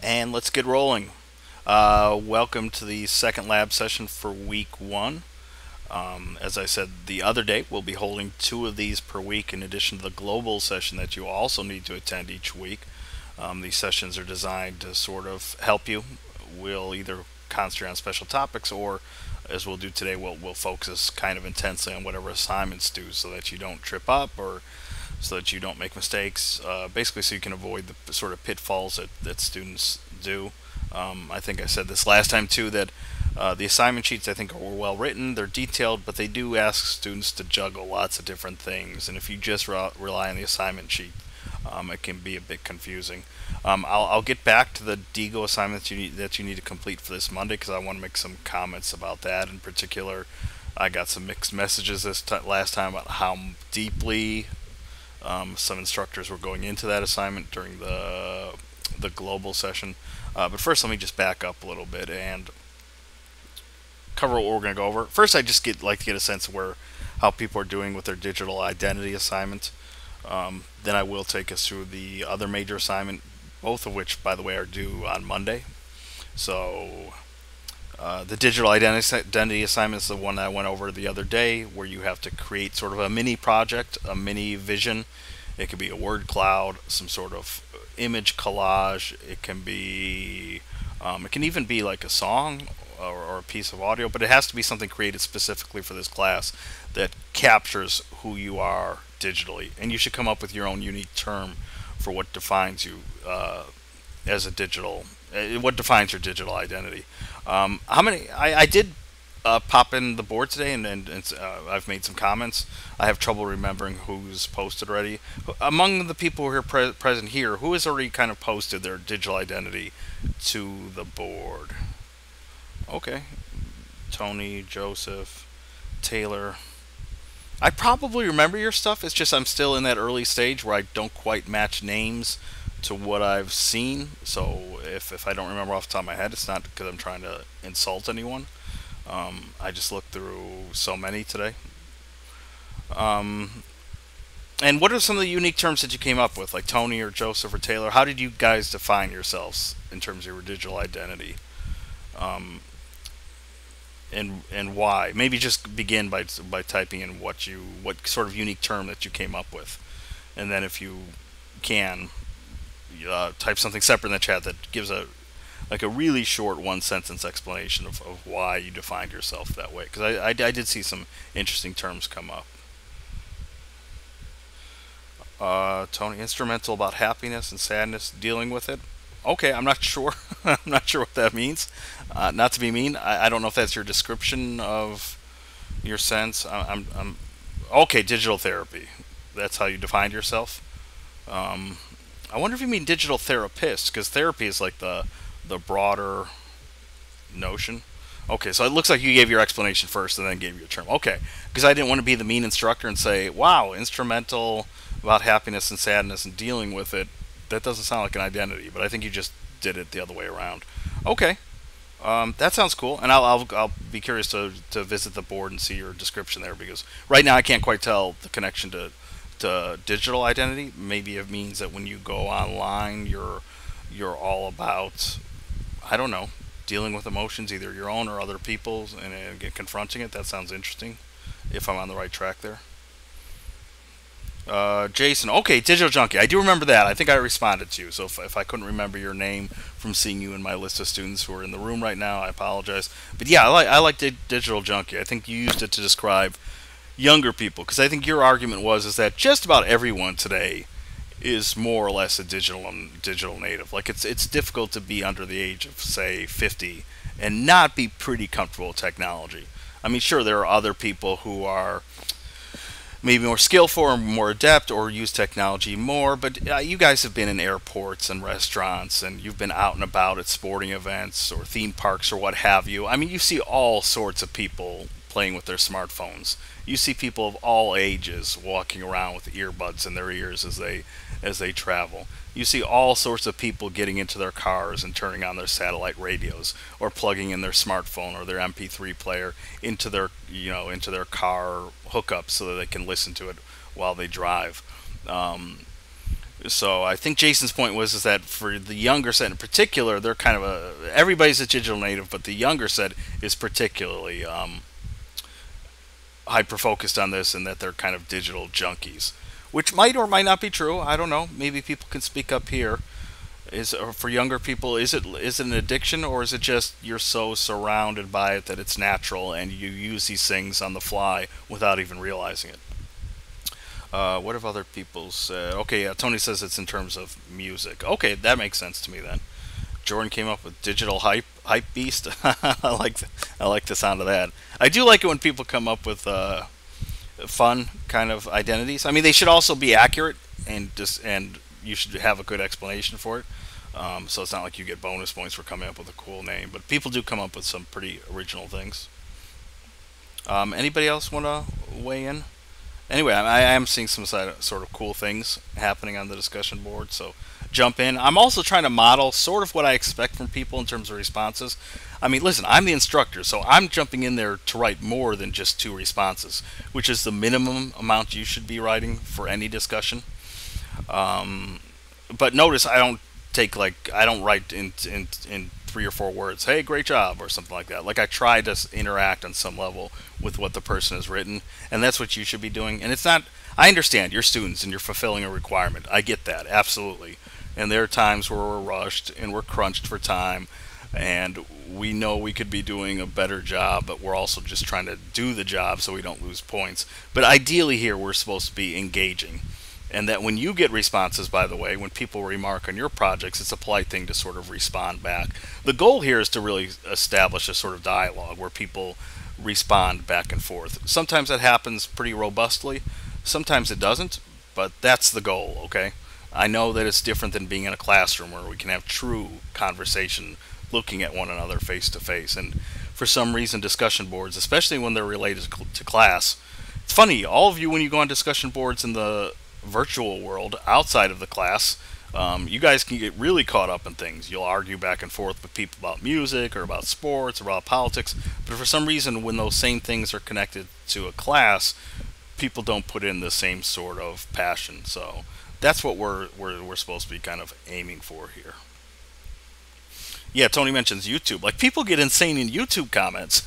And let's get rolling. Welcome to the second lab session for week one. As I said the other day, we'll be holding two of these per week in addition to the global session that you also need to attend each week. These sessions are designed to sort of help you. We'll either concentrate on special topics or, as we'll do today, we'll focus kind of intensely on whatever assignments due so that you don't trip up or so that you don't make mistakes. Basically, so you can avoid the sort of pitfalls that students do. I think I said this last time too that the assignment sheets I think are well written. They're detailed, but they do ask students to juggle lots of different things. And if you just rely on the assignment sheet, it can be a bit confusing. I'll get back to the Diigo assignments that you need to complete for this Monday because I want to make some comments about that in particular. I got some mixed messages last time about how deeply some instructors were going into that assignment during the global session. But first, let me just back up a little bit and cover what we're going to go over. First, I just like to get a sense of how people are doing with their digital identity assignment. Then I will take us through the other major assignment, both of which, by the way, are due on Monday. So the digital identity assignment is the one that I went over the other day, where you have to create sort of a mini project, a mini vision. It could be a word cloud, some sort of image collage. It can even be like a song or a piece of audio, but it has to be something created specifically for this class that captures who you are digitally. And you should come up with your own unique term for what defines you as a digital, what defines your digital identity. How many? I did pop in the board today, and I've made some comments. I have trouble remembering who's posted already. Among the people who are present here, who has already kind of posted their digital identity to the board? Okay. Tony, Joseph, Taylor. I probably remember your stuff. It's just I'm still in that early stage where I don't quite match names to what I've seen. So if I don't remember off the top of my head, it's not because I'm trying to insult anyone. I just looked through so many today. And what are some of the unique terms that you came up with, like Tony or Joseph or Taylor? How did you guys define yourselves in terms of your digital identity? And why? Maybe just begin by typing in what sort of unique term that you came up with, and then if you can type something separate in the chat that gives a really short one sentence explanation of why you defined yourself that way, because I did see some interesting terms come up. Tony, instrumental about happiness and sadness, dealing with it. Okay, I'm not sure. I'm not sure what that means. Not to be mean, I don't know if that's your description of your sense. I'm okay. Digital therapy. That's how you defined yourself. I wonder if you mean digital therapist, because therapy is like the broader notion. Okay, so it looks like you gave your explanation first and then gave your term. Okay, because I didn't want to be the mean instructor and say, "Wow, instrumental about happiness and sadness and dealing with it." That doesn't sound like an identity, but I think you just did it the other way around. Okay, that sounds cool, and I'll be curious to visit the board and see your description there, because right now I can't quite tell the connection to digital identity. Maybe it means that when you go online, you're all about, I don't know, dealing with emotions, either your own or other people's, and confronting it. That sounds interesting, if I'm on the right track there. Jason, okay, Digital Junkie. I do remember that. I think I responded to you. So if I couldn't remember your name from seeing you in my list of students who are in the room right now, I apologize. But yeah, I like Digital Junkie. I think you used it to describe younger people, because I think your argument is that just about everyone today is more or less a digital native. Like it's difficult to be under the age of, say, 50 and not be pretty comfortable with technology. I mean, sure, there are other people who are maybe more skillful or more adept or use technology more, but you guys have been in airports and restaurants, and you've been out and about at sporting events or theme parks or what have you. I mean, you see all sorts of people playing with their smartphones. You see people of all ages walking around with earbuds in their ears as they travel. You see all sorts of people getting into their cars and turning on their satellite radios, or plugging in their smartphone or their MP3 player into their car hookup so that they can listen to it while they drive. So I think Jason's point was is that for the younger set in particular, they're kind of everybody's a digital native, but the younger set is particularly hyper focused on this, and that they're kind of digital junkies, which might or might not be true. I don't know. Maybe people can speak up here. Is for younger people, is it an addiction, or is it just you're so surrounded by it that it's natural and you use these things on the fly without even realizing it? What have other people said? Okay, yeah, Tony says it's in terms of music. Okay, that makes sense to me then. Jordan came up with digital hype beast. I like the sound of that. I do like it when people come up with fun kind of identities. I mean, they should also be accurate and you should have a good explanation for it. So it's not like you get bonus points for coming up with a cool name, but people do come up with some pretty original things. Anybody else want to weigh in? Anyway, I am seeing some sort of cool things happening on the discussion board, so jump in. I'm also trying to model sort of what I expect from people in terms of responses. I mean, listen, I'm the instructor, so I'm jumping in there to write more than just 2 responses, which is the minimum amount you should be writing for any discussion. But notice I don't write in 3 or 4 words. Hey, great job, or something like that. Like I try to interact on some level with what the person has written, and that's what you should be doing. And it's not. I understand you're students and you're fulfilling a requirement. I get that absolutely. And there are times where we're rushed and we're crunched for time, and we know we could be doing a better job, but we're also just trying to do the job so we don't lose points. But ideally here we're supposed to be engaging. And that when you get responses, by the way, when people remark on your projects, it's a polite thing to sort of respond back. The goal here is to really establish a sort of dialogue where people respond back and forth. Sometimes that happens pretty robustly, sometimes it doesn't, but that's the goal, okay? I know that it's different than being in a classroom where we can have true conversation looking at one another face to face. And for some reason, discussion boards, especially when they're related to class, it's funny, all of you, when you go on discussion boards in the virtual world outside of the class, you guys can get really caught up in things. You'll argue back and forth with people about music or about sports or about politics, but for some reason when those same things are connected to a class, people don't put in the same sort of passion. So that's what we're supposed to be kind of aiming for here. Yeah, Tony mentions YouTube. Like, people get insane in YouTube comments.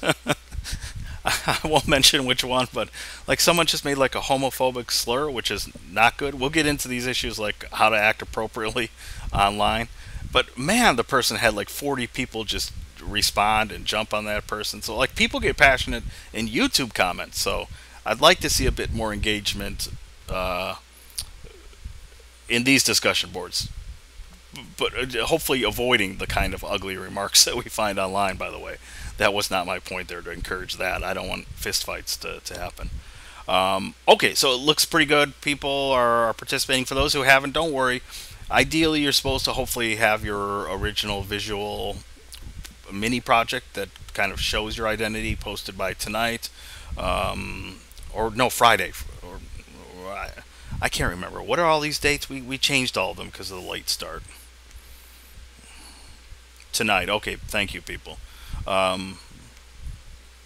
I won't mention which one, but like someone just made like a homophobic slur, which is not good. We'll get into these issues like how to act appropriately online. But man, the person had like 40 people just respond and jump on that person. So like people get passionate in YouTube comments. So I'd like to see a bit more engagement in these discussion boards. But hopefully avoiding the kind of ugly remarks that we find online, by the way. That was not my point there, to encourage that. I don't want fistfights to happen. Okay, so it looks pretty good. People are participating. For those who haven't, don't worry. Ideally, you're supposed to hopefully have your original visual mini project that kind of shows your identity posted by tonight. Or no, Friday. I can't remember. What are all these dates? We changed all of them because of the late start. Tonight. Okay, thank you, people.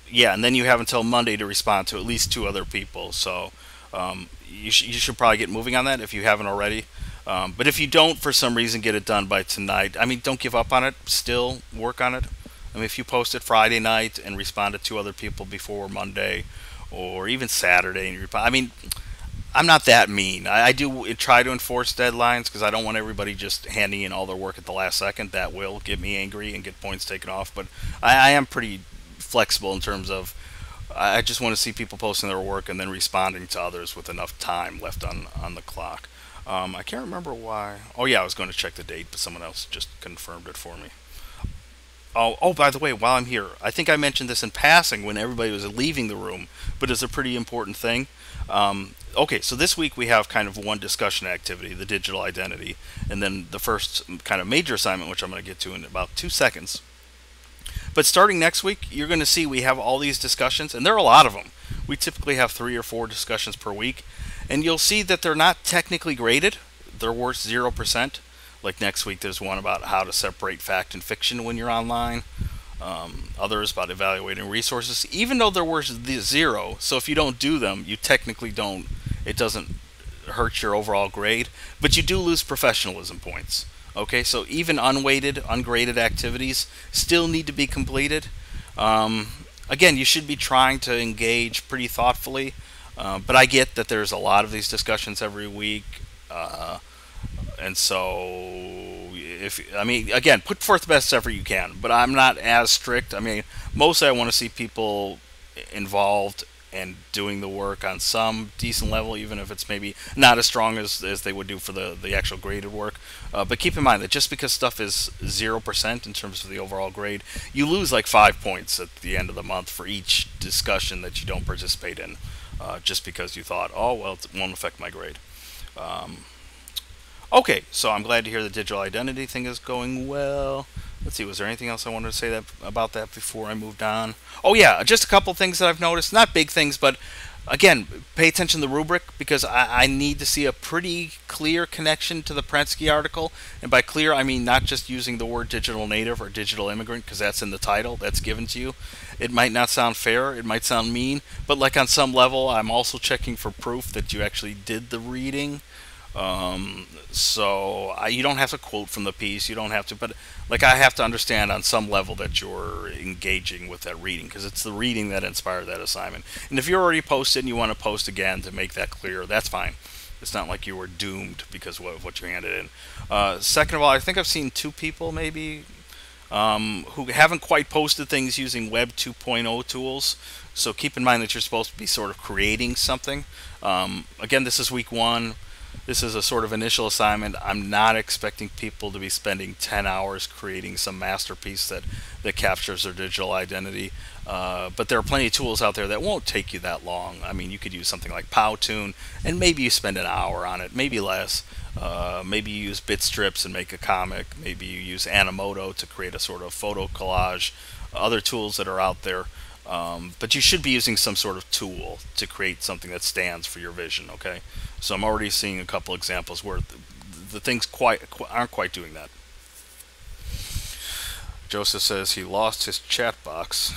Yeah, and then you have until Monday to respond to at least 2 other people. So you should probably get moving on that if you haven't already. But if you don't, for some reason, get it done by tonight, I mean, don't give up on it. Still work on it. I mean, if you post it Friday night and respond to 2 other people before Monday, or even Saturday, and you reply, I mean, I'm not that mean. I do try to enforce deadlines because I don't want everybody just handing in all their work at the last second. That will get me angry and get points taken off. But I am pretty flexible in terms of I just want to see people posting their work and then responding to others with enough time left on the clock. I can't remember why. Oh yeah, I was going to check the date, but someone else just confirmed it for me. Oh, by the way, while I'm here, I think I mentioned this in passing when everybody was leaving the room, but it's a pretty important thing. Okay, so this week we have kind of one discussion activity, the digital identity, and then the first kind of major assignment, which I'm going to get to in about 2 seconds. But starting next week, you're going to see we have all these discussions, and there are a lot of them. We typically have 3 or 4 discussions per week, and you'll see that they're not technically graded. They're worth 0%. Like next week, there's one about how to separate fact and fiction when you're online. Others about evaluating resources, even though they're worth 0. So if you don't do them, you technically don't. It doesn't hurt your overall grade, but you do lose professionalism points. Okay, so even unweighted, ungraded activities still need to be completed. Again, you should be trying to engage pretty thoughtfully, but I get that there's a lot of these discussions every week, and so if I mean, again, put forth the best effort you can. But I'm not as strict. I mean, mostly I want to see people involved and doing the work on some decent level, even if it's maybe not as strong as they would do for the actual graded work. But keep in mind that just because stuff is 0% in terms of the overall grade, you lose like 5 points at the end of the month for each discussion that you don't participate in, just because you thought, oh, well, it won't affect my grade. Okay, so I'm glad to hear the digital identity thing is going well. Let's see, was there anything else I wanted to say about that before I moved on? Oh yeah, just a couple things that I've noticed. Not big things, but again, pay attention to the rubric, because I need to see a pretty clear connection to the Prensky article. And by clear, I mean not just using the word digital native or digital immigrant, because that's in the title, that's given to you. It might not sound fair, it might sound mean, but like on some level, I'm also checking for proof that you actually did the reading. You don't have to quote from the piece, you don't have to, but like I have to understand on some level that you're engaging with that reading, because it's the reading that inspired that assignment. And if you're already posted and you want to post again to make that clear, that's fine. It's not like you were doomed because of what you handed in. Second of all, I think I've seen two people maybe who haven't quite posted things using Web 2.0 tools. So keep in mind that you're supposed to be sort of creating something. Again, this is week one. This is a sort of initial assignment. I'm not expecting people to be spending 10 hours creating some masterpiece that captures their digital identity. But there are plenty of tools out there that won't take you that long. I mean, you could use something like Powtoon, and maybe you spend an hour on it, maybe less. Maybe you use bit strips and make a comic. Maybe you use Animoto to create a sort of photo collage. Other tools that are out there. But you should be using some sort of tool to create something that stands for your vision, okay? So I'm already seeing a couple examples where the things aren't quite doing that. Joseph says he lost his chat box.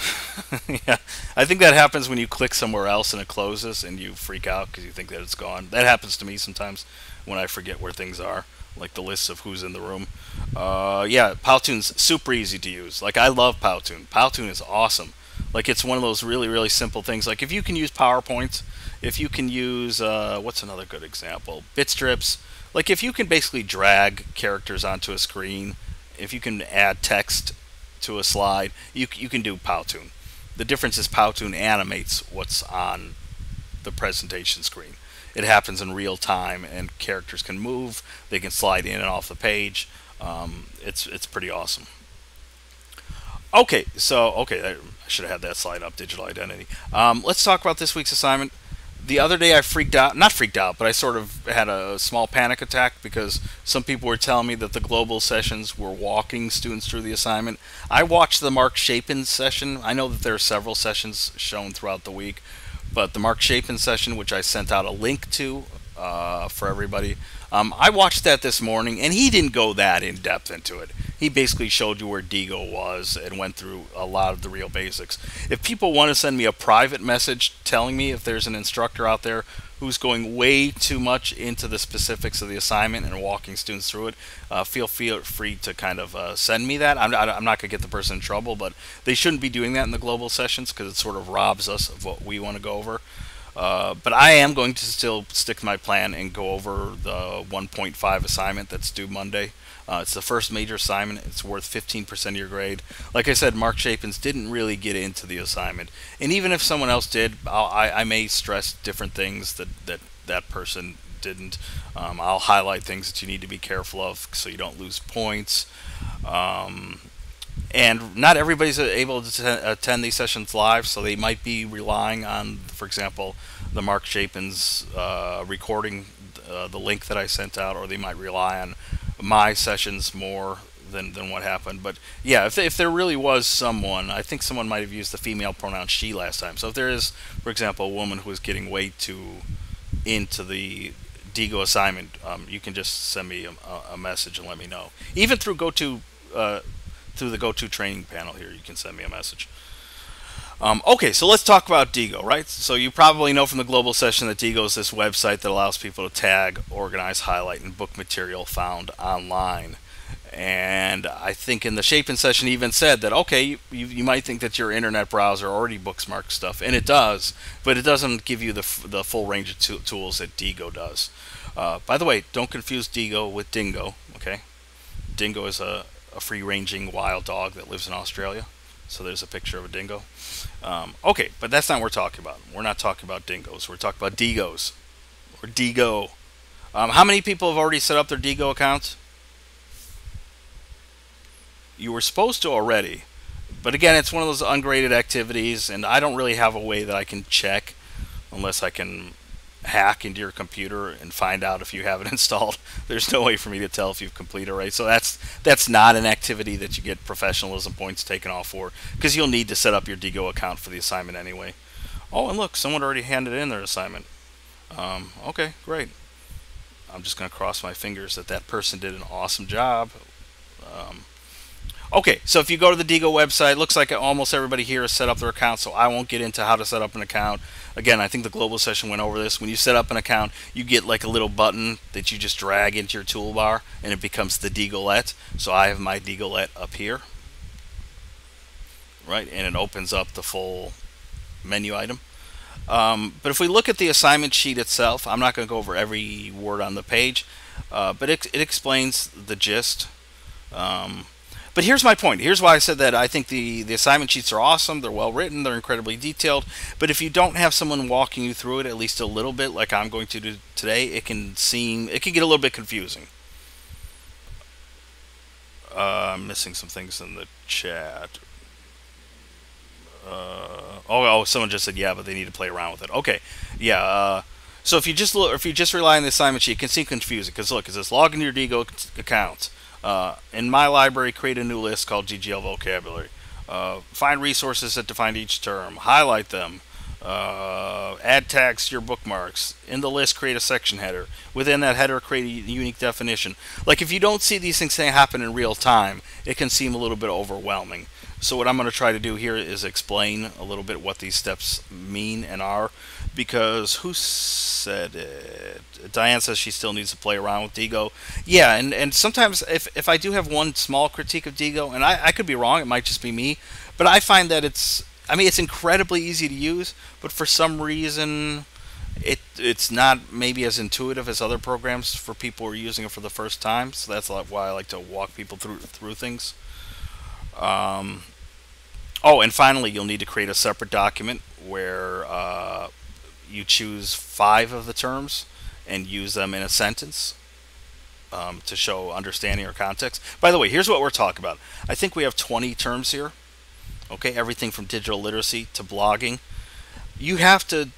Yeah, I think that happens when you click somewhere else and it closes and you freak out because you think that it's gone. That happens to me sometimes when I forget where things are, like the lists of who's in the room. Yeah, Powtoon's super easy to use. Like, I love Powtoon. Powtoon is awesome. Like, it's one of those really, really simple things. Like, if you can use PowerPoint, if you can use, what's another good example? Bitstrips. Like, if you can basically drag characters onto a screen, if you can add text to a slide, you can do Powtoon. The difference is Powtoon animates what's on the presentation screen. It happens in real time, and characters can move. They can slide in and off the page. It's pretty awesome. Okay, I should have had that slide up, digital identity. Let's talk about this week's assignment. The other day I not freaked out, but I sort of had a small panic attack because some people were telling me that the global sessions were walking students through the assignment. I watched the Mark Chapin session. I know that there are several sessions shown throughout the week, but the Mark Chapin session, which I sent out a link to for everybody, I watched that this morning, and he didn't go that in depth into it. He basically showed you where Diigo was and went through a lot of the real basics. If people want to send me a private message telling me if there's an instructor out there who's going way too much into the specifics of the assignment and walking students through it, feel free to kind of send me that. I'm not going to get the person in trouble, but they shouldn't be doing that in the global sessions because it sort of robs us of what we want to go over. But I am going to still stick to my plan and go over the 1.5 assignment that's due Monday. It's the first major assignment. It's worth 15% of your grade. Like I said, Mark Chapin's didn't really get into the assignment. And even if someone else did, I may stress different things that person didn't. I'll highlight things that you need to be careful of so you don't lose points. And not everybody's able to attend these sessions live, so they might be relying on, for example, the Mark Chapin's recording, the link that I sent out, or they might rely on my sessions more than what happened. But yeah, if there really was someone, I think someone might have used the female pronoun she last time. So if there is, for example, a woman who is getting way too into the Diigo assignment, you can just send me a message and let me know. Even through the GoTo training panel here, you can send me a message. Okay, so let's talk about Diigo, right? So you probably know from the global session that Diigo is this website that allows people to tag, organize, highlight, and book material found online. And I think in the Shaping session he even said that, okay, you might think that your internet browser already bookmarks stuff, and it does, but it doesn't give you the full range of tools that Diigo does. By the way, don't confuse Diigo with Dingo, okay? Dingo is a free-ranging wild dog that lives in Australia. So there's a picture of a dingo. Okay, but that's not what we're talking about. We're not talking about dingoes. We're talking about Diigos, or Diigo. How many people have already set up their Diigo accounts? You were supposed to already, but again, it's one of those ungraded activities, and I don't really have a way that I can check unless I can hack into your computer and find out if you have it installed. There's no way for me to tell if you've completed, right? So that's not an activity that you get professionalism points taken off for, because you'll need to set up your Diigo account for the assignment anyway. Oh, and look, someone already handed in their assignment. Okay, great. I'm just going to cross my fingers that that person did an awesome job. Okay, so if you go to the Diigo website, it looks like almost everybody here has set up their account, so I won't get into how to set up an account. Again, I think the global session went over this. When you set up an account, you get like a little button that you just drag into your toolbar, and it becomes the Diigolet. So I have my Diigolet up here, right, and it opens up the full menu item. But if we look at the assignment sheet itself, I'm not going to go over every word on the page, but it explains the gist. But here's my point. Here's why I said that I think the assignment sheets are awesome. They're well written. They're incredibly detailed. But if you don't have someone walking you through it at least a little bit, like I'm going to do today, it can get a little bit confusing. I'm missing some things in the chat. Someone just said yeah, but they need to play around with it. Okay, yeah. So if you just rely on the assignment sheet, it can seem confusing because look, it says log into your Diigo account. In my library, create a new list called DGL vocabulary. Find resources that define each term. Highlight them. Add tags to your bookmarks. In the list, create a section header. Within that header, create a unique definition. Like if you don't see these things happen in real time, it can seem a little bit overwhelming. So what I'm going to try to do here is explain a little bit what these steps mean and are, because who said it? Diane says she still needs to play around with Diigo. Yeah, and sometimes if I do have one small critique of Diigo, and I could be wrong, it might just be me, but I find that it's incredibly easy to use, but for some reason it's not maybe as intuitive as other programs for people who are using it for the first time. So that's why I like to walk people through things. And finally, you'll need to create a separate document where you choose 5 of the terms and use them in a sentence to show understanding or context. By the way, here's what we're talking about. I think we have 20 terms here. Okay, everything from digital literacy to blogging. You have to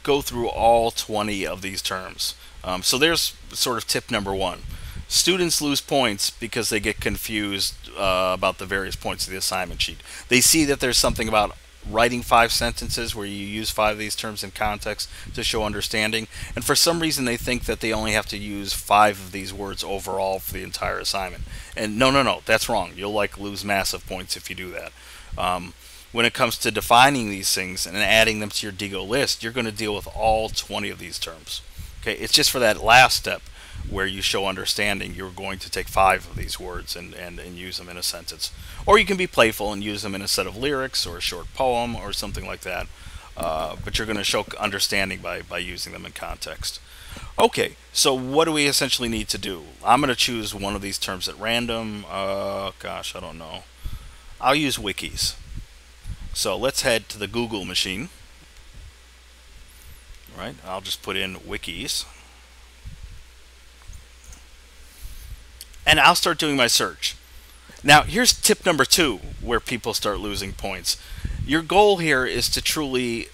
go through all 20 of these terms. So there's sort of tip number 1. Students lose points because they get confused about the various points of the assignment sheet. They see that there's something about writing 5 sentences where you use 5 of these terms in context to show understanding, and for some reason they think that they only have to use 5 of these words overall for the entire assignment. And no, that's wrong. You'll lose massive points if you do that. When it comes to defining these things and adding them to your Diigo list, you're going to deal with all 20 of these terms. Okay, it's just for that last step where you show understanding, you're going to take 5 of these words and use them in a sentence. Or you can be playful and use them in a set of lyrics or a short poem or something like that. But you're going to show understanding by using them in context. Okay, so what do we essentially need to do? I'm going to choose one of these terms at random. I don't know. I'll use wikis. So let's head to the Google machine. Right, I'll just put in wikis. And I'll start doing my search. Now, here's tip number 2, where people start losing points. Your goal here is to truly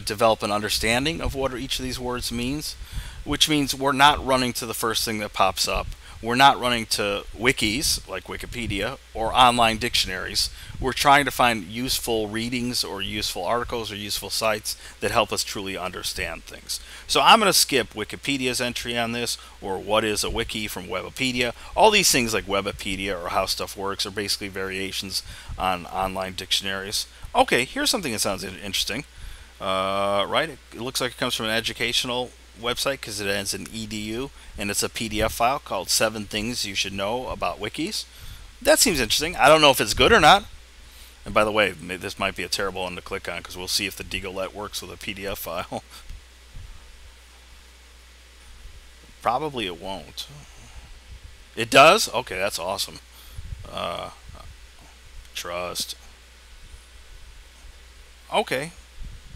develop an understanding of what each of these words means, which means we're not running to the first thing that pops up. we're not running to wikis like Wikipedia or online dictionaries. We're trying to find useful readings or useful articles or useful sites that help us truly understand things. So I'm going to skip Wikipedia's entry on this, or what is a wiki from Webipedia. All these things like Webipedia or how stuff works are basically variations on online dictionaries. Okay, here's something that sounds interesting. Right, it looks like it comes from an educational website because it ends in edu, and it's a PDF file called 7 Things You Should Know About Wikis. That seems interesting. I don't know if it's good or not. And by the way, this might be a terrible one to click on because we'll see if the Diigo Lab works with a PDF file. Probably it won't. It does? Okay, that's awesome. Trust. Okay.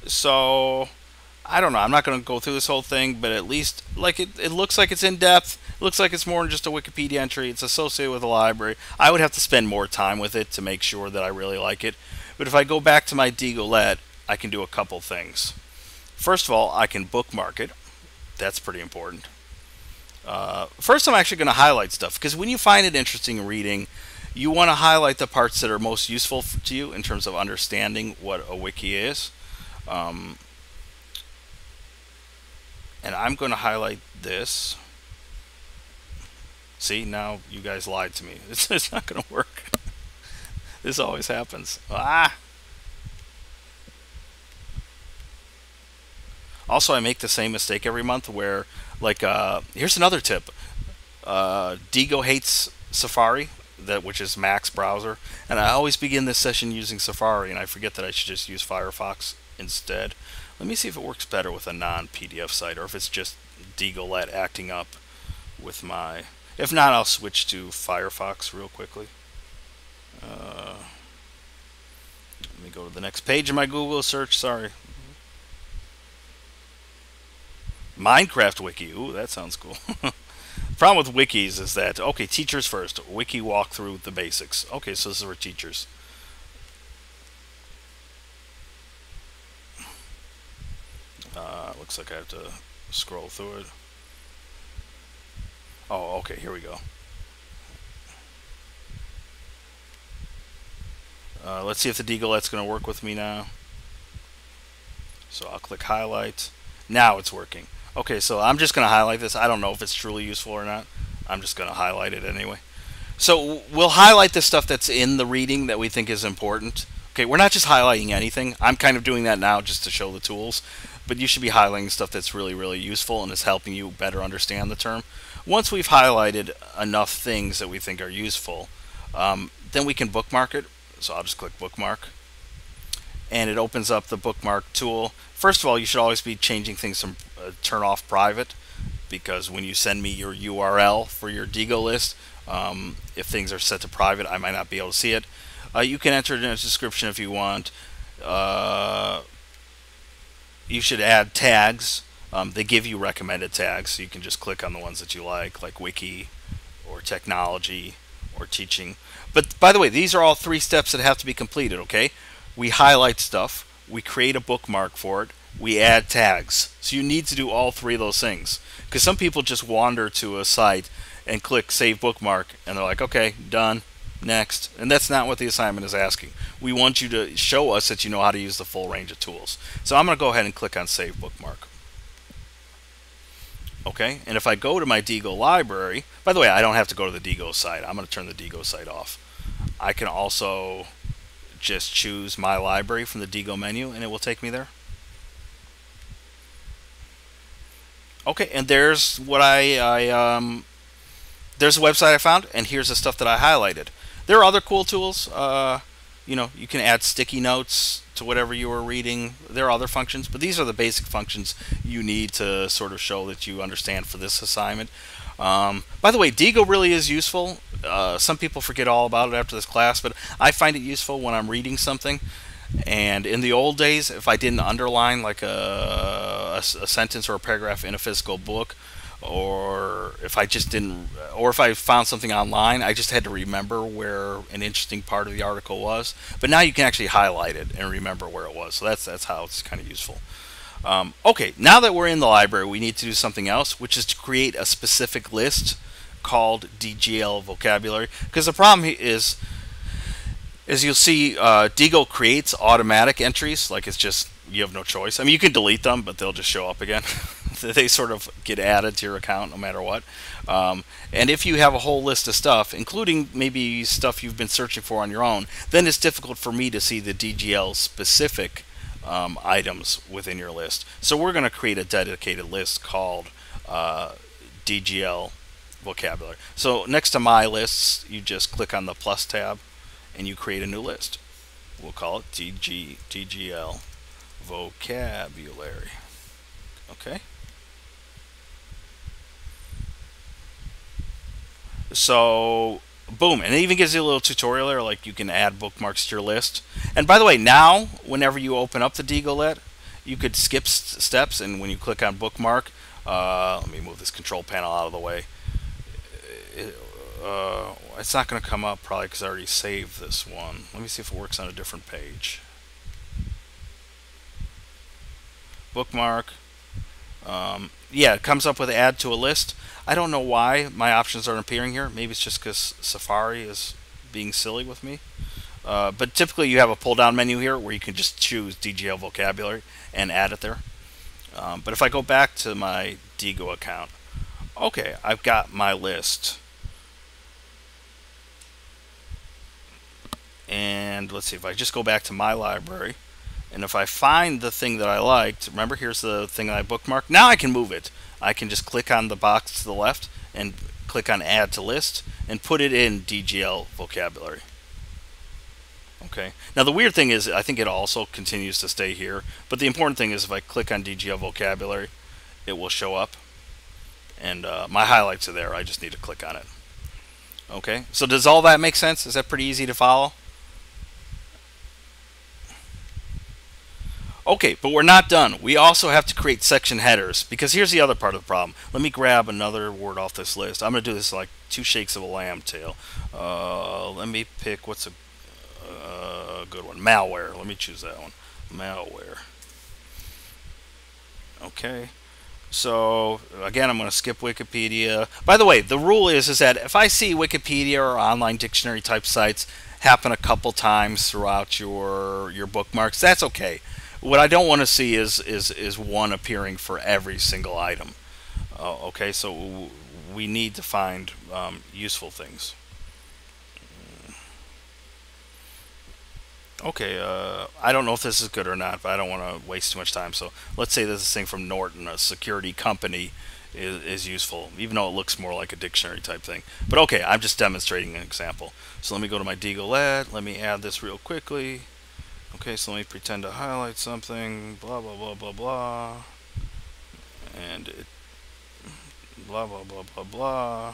So, I don't know. I'm not going to go through this whole thing, but at least like it looks like it's in depth. It looks like it's more than just a Wikipedia entry. It's associated with a library. I would have to spend more time with it to make sure that I really like it. But if I go back to my Diigo Lab, I can do a couple things. First of all, I can bookmark it. That's pretty important. First, I'm actually going to highlight stuff because when you find it interesting reading, you want to highlight the parts that are most useful to you in terms of understanding what a wiki is. And I'm going to highlight this. See, now you guys lied to me. It's not going to work. This always happens. Also, I make the same mistake every month where, like, here's another tip. Diigo hates Safari, which is Mac's browser, and I always begin this session using Safari, and I forget that I should just use Firefox instead. Let me see if it works better with a non-PDF site, or if it's just Diigo Lab acting up with my... If not, I'll switch to Firefox real quickly. Let me go to the next page in my Google search. Sorry. Minecraft Wiki. Ooh, that sounds cool. The problem with wikis is that, okay, teachers first. Wiki walk through the basics. Okay, so this is for teachers. Looks like I have to scroll through it. Oh, okay, here we go. Let's see if the Diigo Lab's going to work with me now. So I'll click highlight. Now it's working. Okay, so I'm just going to highlight this. I don't know if it's truly useful or not. I'm just going to highlight it anyway. So we'll highlight the stuff that's in the reading that we think is important. Okay, we're not just highlighting anything. I'm kind of doing that now just to show the tools. But you should be highlighting stuff that's really, really useful and is helping you better understand the term. Once we've highlighted enough things that we think are useful, then we can bookmark it. So I'll just click bookmark. And it opens up the bookmark tool. First of all, you should always be changing things from turn off private, because when you send me your URL for your Diigo list, if things are set to private, I might not be able to see it. You can enter it in a description if you want. You should add tags. They give you recommended tags, so you can just click on the ones that you like wiki or technology or teaching. But by the way, these are all 3 steps that have to be completed, okay? We highlight stuff, we create a bookmark for it, we add tags. So you need to do all 3 of those things. Because some people just wander to a site and click save bookmark, and they're like, okay, done, next. And that's not what the assignment is asking. We want you to show us that you know how to use the full range of tools. So I'm going to go ahead and click on save bookmark. Okay, and if I go to my Diigo library, by the way, I don't have to go to the Diigo site. I'm going to turn the Diigo site off. I can also just choose my library from the Diigo menu, and it will take me there. Okay, and there's what there's a website I found, and here's the stuff that I highlighted. There are other cool tools. You know, you can add sticky notes to whatever you are reading. There are other functions, but these are the basic functions you need to sort of show that you understand for this assignment. By the way, Diigo really is useful. Some people forget all about it after this class, but I find it useful when I'm reading something. And in the old days, if I didn't underline like a sentence or a paragraph in a physical book, or if I just didn't, or if I found something online, I just had to remember where an interesting part of the article was. But now you can actually highlight it and remember where it was. So that's how it's kind of useful. Okay, now that we're in the library, we need to do something else, which is to create a specific list called DGL vocabulary, because the problem is, as you'll see, Diigo creates automatic entries, like it's just, you have no choice. I mean, you can delete them, but they'll just show up again. They sort of get added to your account no matter what. And if you have a whole list of stuff, including maybe stuff you've been searching for on your own, then it's difficult for me to see the DGL specific items within your list. So we're going to create a dedicated list called DGL vocabulary. So next to my lists, you just click on the plus tab and you create a new list. We'll call it DGL vocabulary. Okay. So boom, and it even gives you a little tutorial there, like you can add bookmarks to your list. And by the way, now whenever you open up the DGL Lab, you could skip steps, and when you click on bookmark, let me move this control panel out of the way. It's not going to come up probably because I already saved this one. Let me see if it works on a different page. Bookmark. Yeah, it comes up with add to a list. I don't know why my options aren't appearing here. Maybe it's just because Safari is being silly with me. But typically you have a pull down menu here where you can just choose DGL vocabulary and add it there. But if I go back to my Diigo account, okay, I've got my list. And let's see, if I just go back to my library, and if I find the thing that I liked, remember, here's the thing that I bookmarked. Now I can move it. I can just click on the box to the left and click on Add to List and put it in DGL vocabulary. Okay. Now the weird thing is, I think it also continues to stay here. But the important thing is, if I click on DGL vocabulary, it will show up, and my highlights are there. I just need to click on it. Okay. So does all that make sense? Is that pretty easy to follow? Okay, but we're not done. We also have to create section headers, because here's the other part of the problem. Let me grab another word off this list. I'm going to do this like 2 shakes of a lamb tail. Let me pick, what's a good one? Malware. Let me choose that one. Malware. Okay. So, again, I'm going to skip Wikipedia. By the way, the rule is that if I see Wikipedia or online dictionary type sites happen a couple times throughout your bookmarks, that's okay. What I don't want to see is one appearing for every single item. Okay, so we need to find useful things. Okay, I don't know if this is good or not, but I don't want to waste too much time. So let's say this thing from Norton, a security company, is useful, even though it looks more like a dictionary type thing. But okay, I'm just demonstrating an example. So let me go to my DGL Lab. Let me add this real quickly. Okay, so let me pretend to highlight something, blah, blah, blah, blah, blah, and it, blah, blah, blah, blah, blah.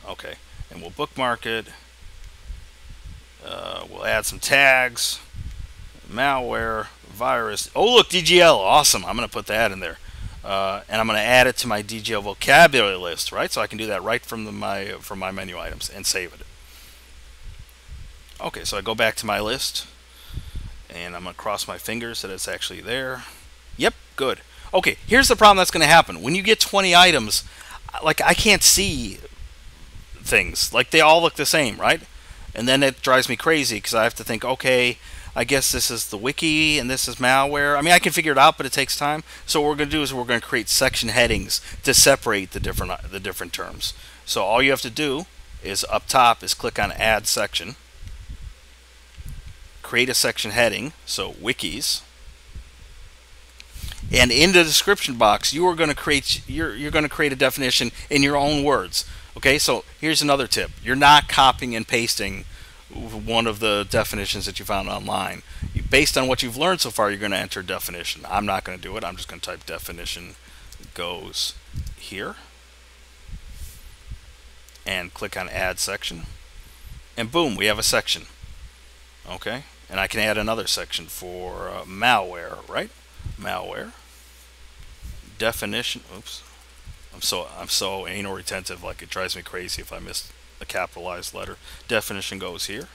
Okay, and we'll bookmark it. We'll add some tags, malware, virus. Oh, look, DGL, awesome. I'm going to put that in there. And I'm going to add it to my DGL vocabulary list, right? So I can do that right from my menu items and save it. Okay, so I go back to my list. And I'm going to cross my fingers that it's actually there. Yep, good. Okay, here's the problem that's going to happen. When you get 20 items, like, I can't see things. Like, they all look the same, right? And then it drives me crazy because I have to think, okay, I guess this is the wiki and this is malware. I mean, I can figure it out, but it takes time. So what we're going to do is we're going to create section headings to separate the different terms. So all you have to do is up top is click on Add Section. Create a section heading, so wikis, and in the description box you are going to create you're going to create a definition in your own words. Okay, so here's another tip: you're not copying and pasting one of the definitions that you found online. Based on what you've learned so far, you're going to enter definition. I'm not going to do it. I'm just going to type definition goes here and click on Add Section, and boom, we have a section. Okay. And I can add another section for malware, right? Malware. Definition. Oops. I'm so anal retentive, like it drives me crazy if I miss a capitalized letter. Definition goes here.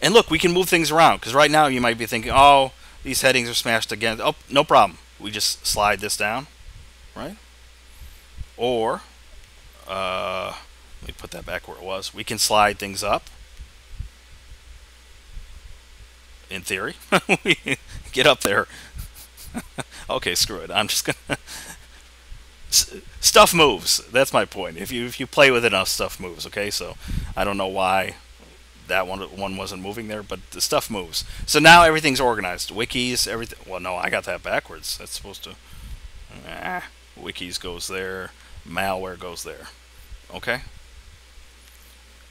And look, we can move things around, because right now you might be thinking, oh, these headings are smashed again. Oh, no problem. We just slide this down, right? Or, let me put that back where it was. We can slide things up. In theory, get up there. Okay, screw it. I'm just gonna. Stuff moves. That's my point. If you play with it enough, stuff moves. Okay, so I don't know why that one wasn't moving there, but the stuff moves. So now everything's organized. Wikis, everything. Well, no, I got that backwards. That's supposed to. Wikis goes there. Malware goes there. Okay.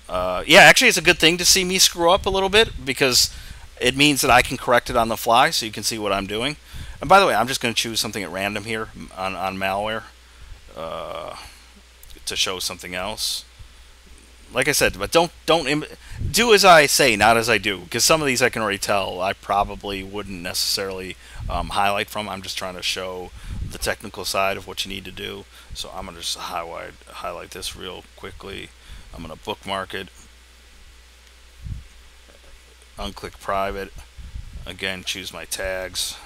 Yeah, actually, it's a good thing to see me screw up a little bit because it means that I can correct it on the fly, so you can see what I'm doing. And by the way, I'm just going to choose something at random here on malware to show something else. Like I said, but don't do as I say, not as I do, because some of these I can already tell I probably wouldn't necessarily highlight from. I'm just trying to show the technical side of what you need to do. So I'm going to just highlight this real quickly. I'm going to bookmark it, unclick private, again choose my tags,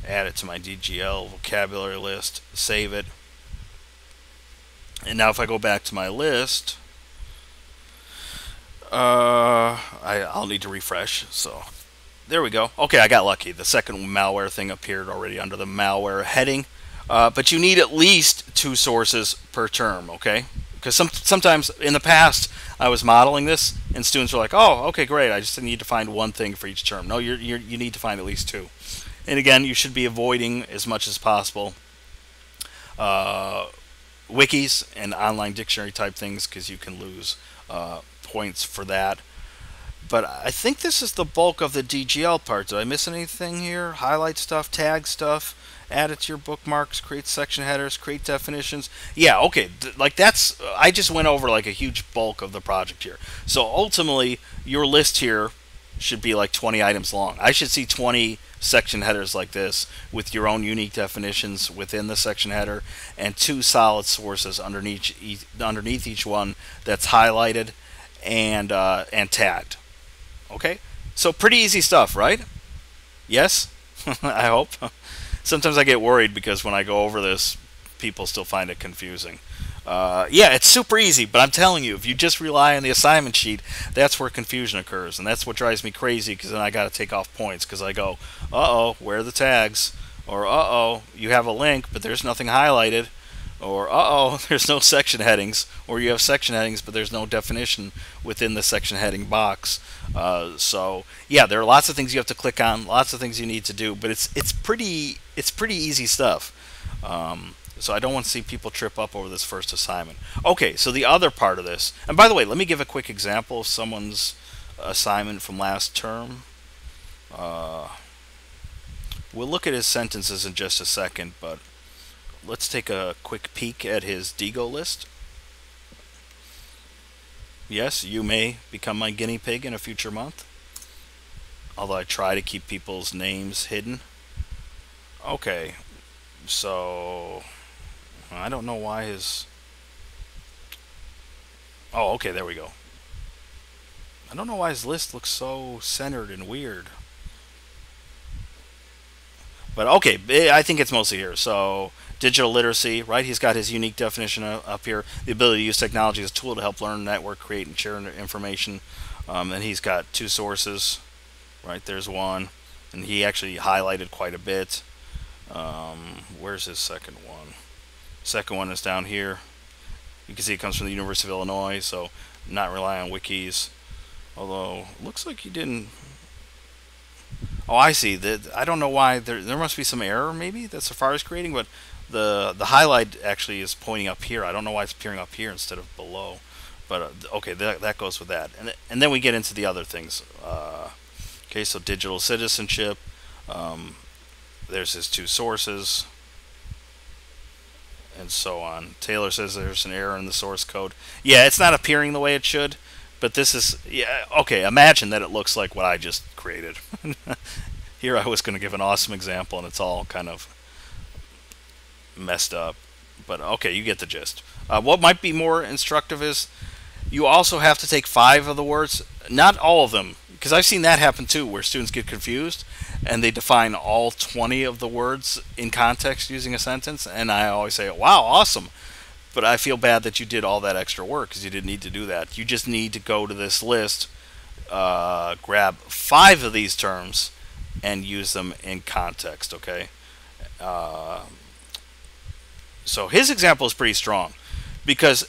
add it to my DGL vocabulary list, save it. And now if I go back to my list, I'll need to refresh. So there we go. Okay, I got lucky. The second malware thing appeared already under the malware heading. But you need at least 2 sources per term, okay? Because sometimes in the past I was modeling this and students were like, "Oh, okay, great. I just need to find one thing for each term." No, you need to find at least 2. And again, you should be avoiding as much as possible wikis and online dictionary type things because you can lose points for that. But I think this is the bulk of the DGL part. Did I miss anything here? Highlight stuff, tag stuff, add it to your bookmarks, create section headers, create definitions. Yeah, okay. Like that's, I just went over like a huge bulk of the project here. So ultimately, your list here should be like 20 items long. I should see 20 section headers like this with your own unique definitions within the section header and 2 solid sources underneath each one that's highlighted and tagged. Okay, so pretty easy stuff, right? Yes, I hope. Sometimes I get worried because when I go over this, people still find it confusing. Yeah, it's super easy, but I'm telling you, if you just rely on the assignment sheet, that's where confusion occurs, and that's what drives me crazy because then I got to take off points because I go, uh-oh, where are the tags? Or uh-oh, you have a link, but there's nothing highlighted. Or uh-oh, there's no section headings. Or you have section headings, but there's no definition within the section heading box. So yeah, there are lots of things you have to click on, lots of things you need to do, but it's pretty easy stuff. So I don't want to see people trip up over this first assignment. Okay, so the other part of this, and by the way, let me give a quick example of someone's assignment from last term. We'll look at his sentences in just a second, but let's take a quick peek at his Diigo list. Yes, you may become my guinea pig in a future month, although I try to keep people's names hidden. Okay, so I don't know why his... Oh, okay, there we go. I don't know why his list looks so centered and weird. But okay, I think it's mostly here. So digital literacy, right? He's got his unique definition up here. The ability to use technology as a tool to help learn, network, create, and share information. And he's got 2 sources, right? There's one. And he actually highlighted quite a bit. Where's his second one? Second one is down here. You can see it comes from the University of Illinois, so not rely on wikis. Although, looks like he didn't... Oh, I see. I don't know why. There must be some error, maybe, that Safari is creating, but the highlight actually is pointing up here. I don't know why it's appearing up here instead of below. But, okay, that goes with that. And then we get into the other things. Okay, so digital citizenship. There's his 2 sources. And so on. Taylor says there's an error in the source code. Yeah, it's not appearing the way it should. But this is, yeah, okay, imagine that it looks like what I just created. Here I was going to give an awesome example, and it's all kind of messed up. But okay, you get the gist. What might be more instructive is you also have to take 5 of the words, not all of them, because I've seen that happen too, where students get confused, and they define all 20 of the words in context using a sentence, and I always say, wow, awesome. But I feel bad that you did all that extra work because you didn't need to do that. You just need to go to this list, grab 5 of these terms, and use them in context, okay? Uh, so his example is pretty strong because,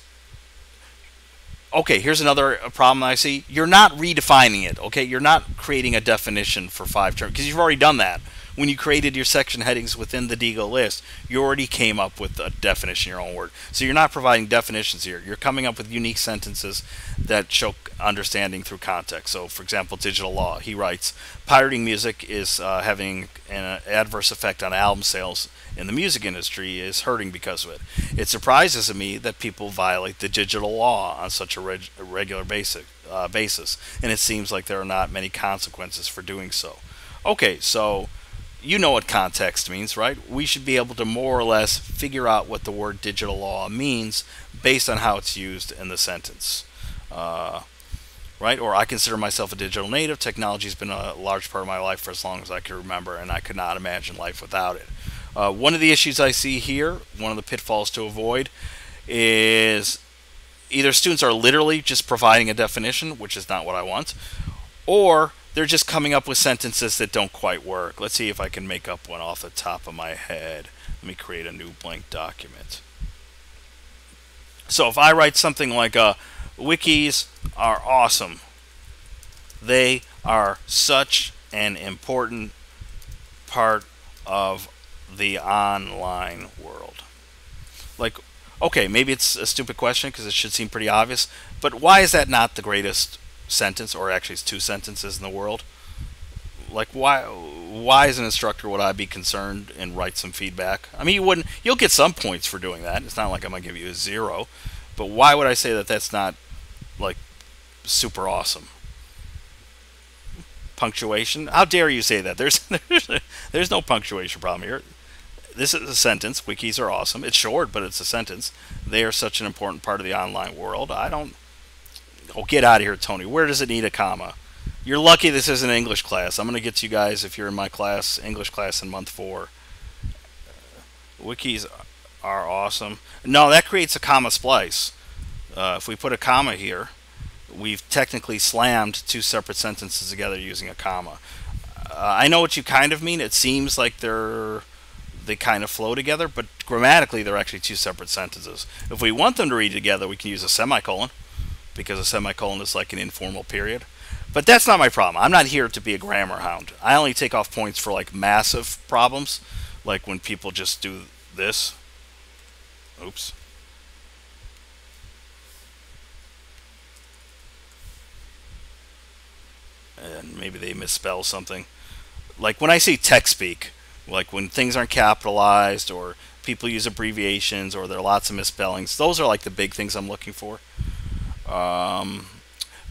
okay, here's another problem I see. You're not redefining it, okay? You're not creating a definition for 5 terms because you've already done that. When you created your section headings within the Diigo list, you already came up with a definition in your own word. So you're not providing definitions here. You're coming up with unique sentences that show understanding through context. So, for example, Digital Law, he writes, pirating music is having an adverse effect on album sales in the music industry, is hurting because of it. It surprises me that people violate the digital law on such a regular basis, and it seems like there are not many consequences for doing so. Okay, so you know what context means, right? We should be able to more or less figure out what the word digital law means based on how it's used in the sentence. Right? Or I consider myself a digital native. Technology has been a large part of my life for as long as I can remember, and I could not imagine life without it. One of the issues I see here, one of the pitfalls to avoid, is either students are literally just providing a definition, which is not what I want, or they're just coming up with sentences that don't quite work. Let's see if I can make up one off the top of my head. Let me create a new blank document. So if I write something like, Wikis are awesome. They are such an important part of the online world. Like, okay, maybe it's a stupid question because it should seem pretty obvious, but why is that not the greatest sentence, or actually it's 2 sentences in the world? Like, why as an instructor would I be concerned and write some feedback? I mean, you'll get some points for doing that. It's not like I'm going to give you a 0, but why would I say that that's not, like, super awesome? Punctuation? How dare you say that? There's no punctuation problem here. This is a sentence. Wikis are awesome. It's short, but it's a sentence. They are such an important part of the online world. Oh, get out of here, Tony. Where does it need a comma? You're lucky this isn't an English class. I'm going to get to you guys if you're in my class, English class in month 4. Wikis are awesome. No, that creates a comma splice. If we put a comma here, we've technically slammed 2 separate sentences together using a comma. I know what you kind of mean. It seems like they kind of flow together, but grammatically they're actually 2 separate sentences. If we want them to read together, we can use a semicolon, because a semicolon is like an informal period. But that's not my problem. I'm not here to be a grammar hound. I only take off points for like massive problems, like when people just do this. Oops. And maybe they misspell something. Like when I see text speak, like when things aren't capitalized, or people use abbreviations, or there are lots of misspellings, those are like the big things I'm looking for.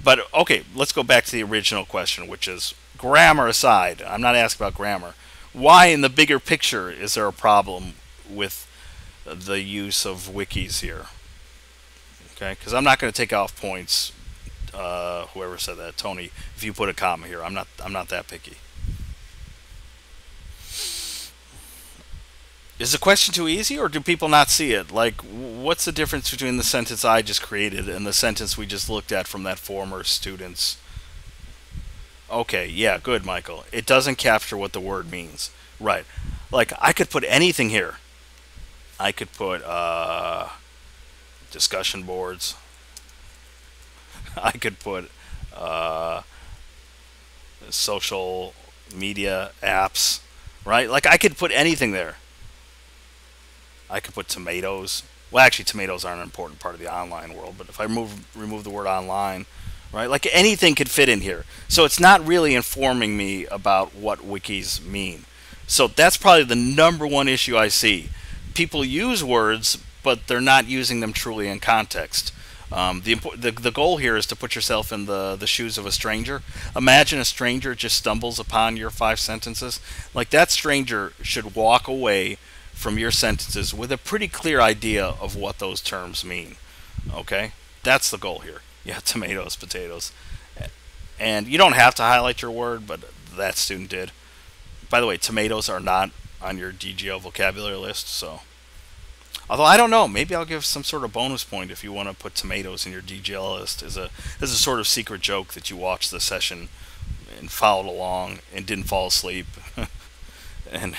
But okay, let's go back to the original question, which is, grammar aside, I'm not asking about grammar. Why in the bigger picture is there a problem with the use of wikis here? Okay, because I'm not going to take off points. Whoever said that, Tony, if you put a comma here, I'm not that picky. Is the question too easy, or do people not see it? Like, what's the difference between the sentence I just created and the sentence we just looked at from that former student's? Okay, yeah, good, Michael. It doesn't capture what the word means. Right. Like, I could put anything here. I could put discussion boards. I could put social media apps, right? Like, I could put anything there. I could put tomatoes. Well, actually, tomatoes aren't an important part of the online world, but if I remove the word online, right? Like, anything could fit in here. So it's not really informing me about what wikis mean. So that's probably the #1 issue I see. People use words, but they're not using them truly in context. The goal here is to put yourself in the shoes of a stranger. Imagine a stranger just stumbles upon your 5 sentences. Like, that stranger should walk away from your sentences with a pretty clear idea of what those terms mean. Okay? That's the goal here. Yeah, tomatoes, potatoes. And you don't have to highlight your word, but that student did. By the way, tomatoes are not on your DGL vocabulary list, so. Although I don't know, maybe I'll give some sort of bonus point if you want to put tomatoes in your DGL list as a sort of secret joke that you watched the session and followed along and didn't fall asleep. And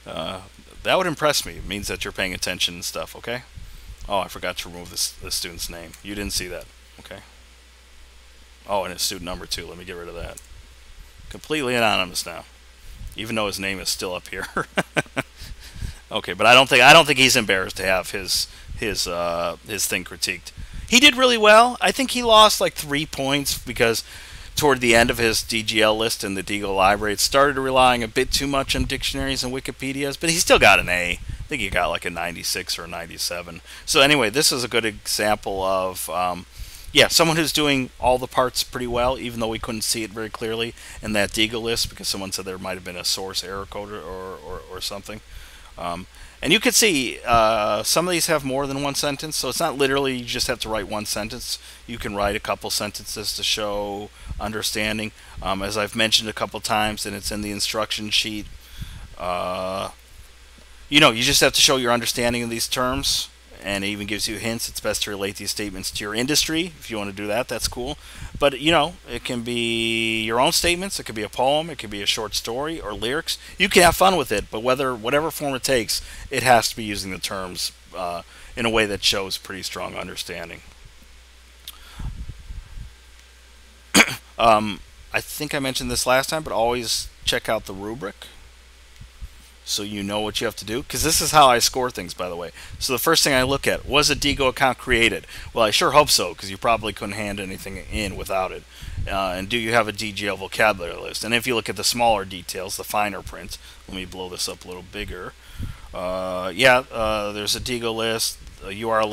that would impress me. It means that you're paying attention and stuff. Okay. Oh, I forgot to remove the student's name. You didn't see that. Okay. Oh, and his student number too. Let me get rid of that. Completely anonymous now, even though his name is still up here. Okay, but I don't think he's embarrassed to have his thing critiqued. He did really well. I think he lost like 3 points because toward the end of his DGL list in the Diigo library, it started relying a bit too much on dictionaries and Wikipedias, but he still got an A. I think he got like a 96 or a 97. So anyway, this is a good example of yeah, someone who's doing all the parts pretty well, even though we couldn't see it very clearly in that Diigo list because someone said there might have been a source error code or something. And you could see some of these have more than one sentence, so it's not literally you just have to write one sentence. You can write a couple sentences to show understanding. As I've mentioned a couple times, and it's in the instruction sheet, you just have to show your understanding of these terms, and it even gives you hints. It's best to relate these statements to your industry. If you want to do that, that's cool. But, it can be your own statements. It could be a poem. It could be a short story or lyrics. You can have fun with it, but whatever form it takes, it has to be using the terms in a way that shows pretty strong understanding. I think I mentioned this last time, but always check out the rubric so you know what you have to do, because this is how I score things, by the way. So the first thing I look at, was a Diigo account created? Well, I sure hope so, because you probably couldn't hand anything in without it. And do you have a DGL vocabulary list? And if you look at the smaller details, the finer print, let me blow this up a little bigger. There's a Diigo list. URL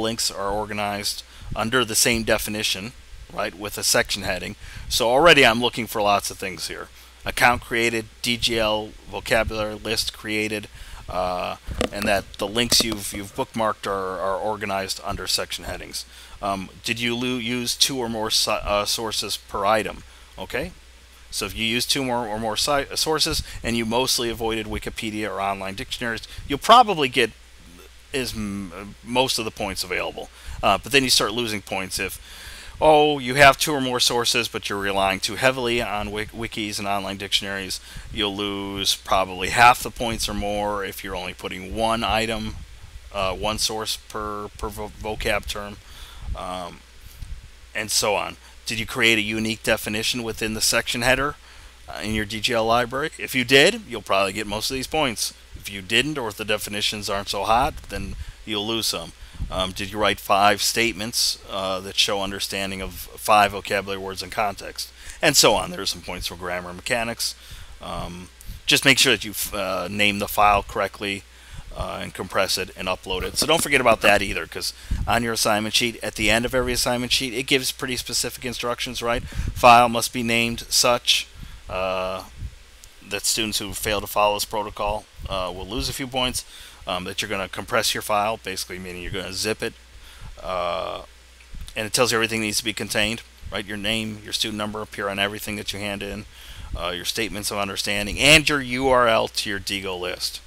links are organized under the same definition, right, with a section heading. So already I'm looking for lots of things here. Account created, DGL vocabulary list created, and that the links you've bookmarked are organized under section headings. Did you use 2 or more sources per item? Okay, so if you use 2 or more sources and you mostly avoided Wikipedia or online dictionaries, you'll probably get most of the points available. But then you start losing points if you have 2 or more sources, but you're relying too heavily on wikis and online dictionaries. You'll lose probably half the points or more if you're only putting one item, one source per vocab term, and so on. Did you create a unique definition within the section header in your DGL library? If you did, you'll probably get most of these points. If you didn't, or if the definitions aren't so hot, then you'll lose some. Did you write 5 statements that show understanding of 5 vocabulary words in context? And so on. There are some points for grammar and mechanics. Just make sure that you name the file correctly and compress it and upload it. So don't forget about that either, because on your assignment sheet, at the end of every assignment sheet, it gives pretty specific instructions, right? File must be named such. That students who fail to follow this protocol will lose a few points. That you're going to compress your file, basically meaning you're going to zip it, and it tells you everything needs to be contained, right? Your name, your student number appear on everything that you hand in, your statements of understanding, and your URL to your Diigo list.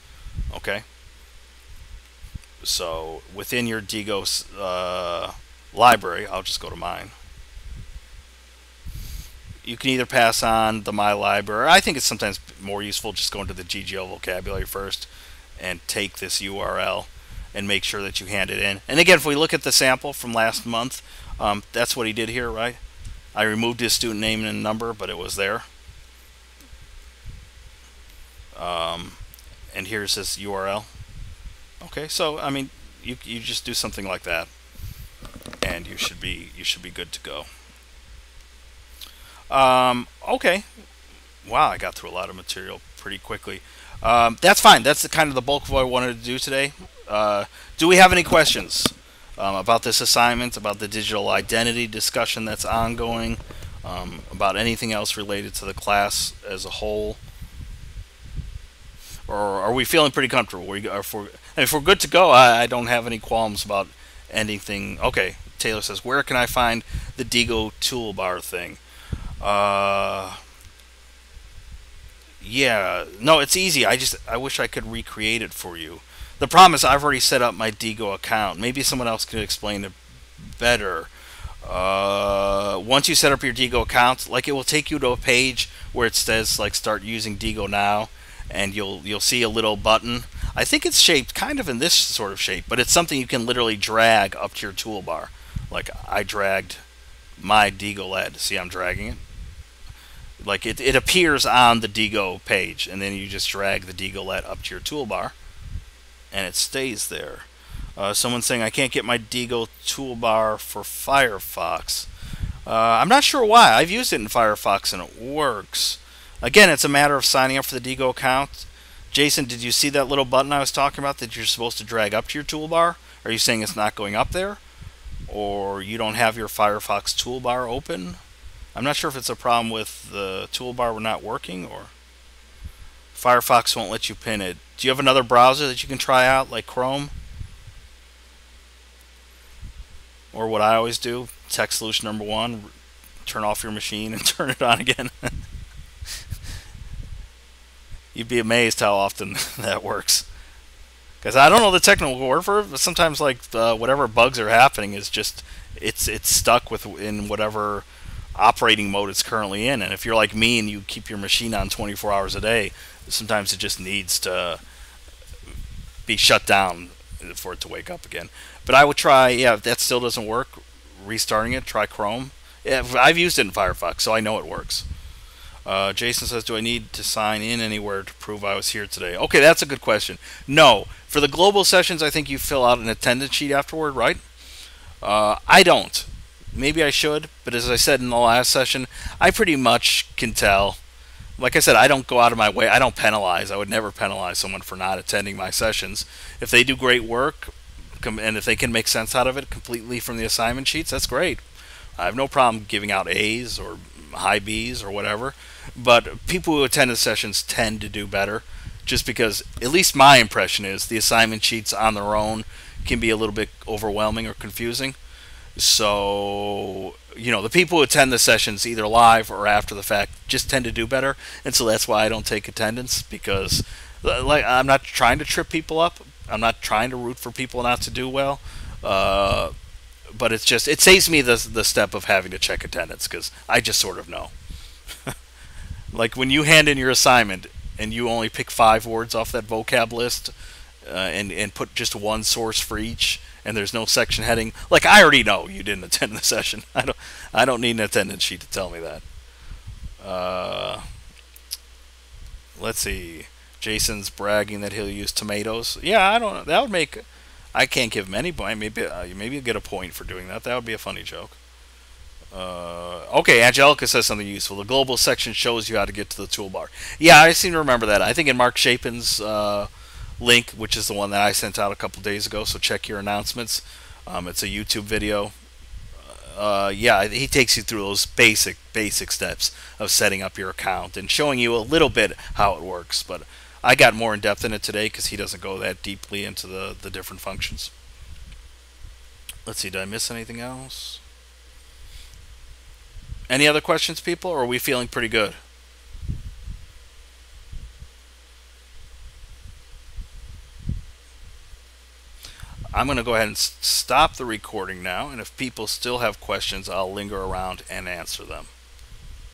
Okay? So within your Diigo library, I'll just go to mine. You can either pass on the My Library. I think it's sometimes more useful just going to the DGL vocabulary first and take this URL and make sure that you hand it in. And again, if we look at the sample from last month, that's what he did here, right? I removed his student name and number, but it was there. And here's his URL. Okay, so I mean, you just do something like that, and you should be good to go. Okay. Wow, I got through a lot of material pretty quickly. That's fine. That's the kind of the bulk of what I wanted to do today. Do we have any questions about this assignment, about the digital identity discussion that's ongoing, about anything else related to the class as a whole? Or are we feeling pretty comfortable? If we're good to go, I don't have any qualms about anything. Okay, Taylor says, where can I find the Diigo toolbar thing? Yeah, no, it's easy. I wish I could recreate it for you. The problem is I've already set up my Diigo account. Maybe someone else could explain it better. Once you set up your Diigo account, like it will take you to a page where it says like start using Diigo now, and you'll see a little button. I think it's shaped kind of in this sort of shape, but it's something you can literally drag up to your toolbar. Like I dragged my Diigo Lab. See, I'm dragging it. Like it appears on the Diigo page, and then you just drag the Diigo Lab up to your toolbar, and it stays there. Someone's saying I can't get my Diigo toolbar for Firefox. I'm not sure why. I've used it in Firefox and it works. Again, it's a matter of signing up for the Diigo account. Jason, did you see that little button I was talking about that you're supposed to drag up to your toolbar? Are you saying it's not going up there? Or you don't have your Firefox toolbar open? I'm not sure if it's a problem with the toolbar not working or Firefox won't let you pin it. Do you have another browser that you can try out, like Chrome? Or what I always do, tech solution number 1, turn off your machine and turn it on again. You'd be amazed how often that works. Because I don't know the technical word for it, but sometimes like whatever bugs are happening is just it's stuck in whatever operating mode it's currently in. And if you're like me and you keep your machine on 24 hours a day, sometimes it just needs to be shut down for it to wake up again. But I would try, yeah, if that still doesn't work, restarting it, try Chrome. Yeah, I've used it in Firefox, so I know it works. Jason says, do I need to sign in anywhere to prove I was here today? Okay, that's a good question. No. For the global sessions, I think you fill out an attendance sheet afterward, right? I don't. Maybe I should, but as I said in the last session, I pretty much can tell. Like I said, I don't go out of my way. I don't penalize. I would never penalize someone for not attending my sessions. If they do great work, and if they can make sense out of it completely from the assignment sheets, that's great. I have no problem giving out A's or high B's or whatever. But people who attend the sessions tend to do better, just because, at least my impression is, the assignment sheets on their own can be a little bit overwhelming or confusing. So, the people who attend the sessions either live or after the fact just tend to do better, and so that's why I don't take attendance, because I'm not trying to trip people up. I'm not trying to root for people not to do well. But it saves me the step of having to check attendance, because I just sort of know. Like when you hand in your assignment and you only pick 5 words off that vocab list and put just one source for each, and there's no section heading, like I already know you didn't attend the session. I don't need an attendance sheet to tell me that. Let's see. Jason's bragging that he'll use tomatoes. Yeah, I don't know. That would make. I can't give him any point. Maybe you'll get a point for doing that. That would be a funny joke. Okay, Angelica says something useful. The global section shows you how to get to the toolbar. Yeah, I seem to remember that. I think in Mark Chapin's link, which is the one that I sent out a couple days ago, so check your announcements. It's a YouTube video. Yeah, he takes you through those basic steps of setting up your account and showing you a little bit how it works. But I got more in depth in it today because he doesn't go that deeply into the different functions. Let's see, did I miss anything else? Any other questions, people, or are we feeling pretty good? I'm going to go ahead and stop the recording now, and if people still have questions, I'll linger around and answer them.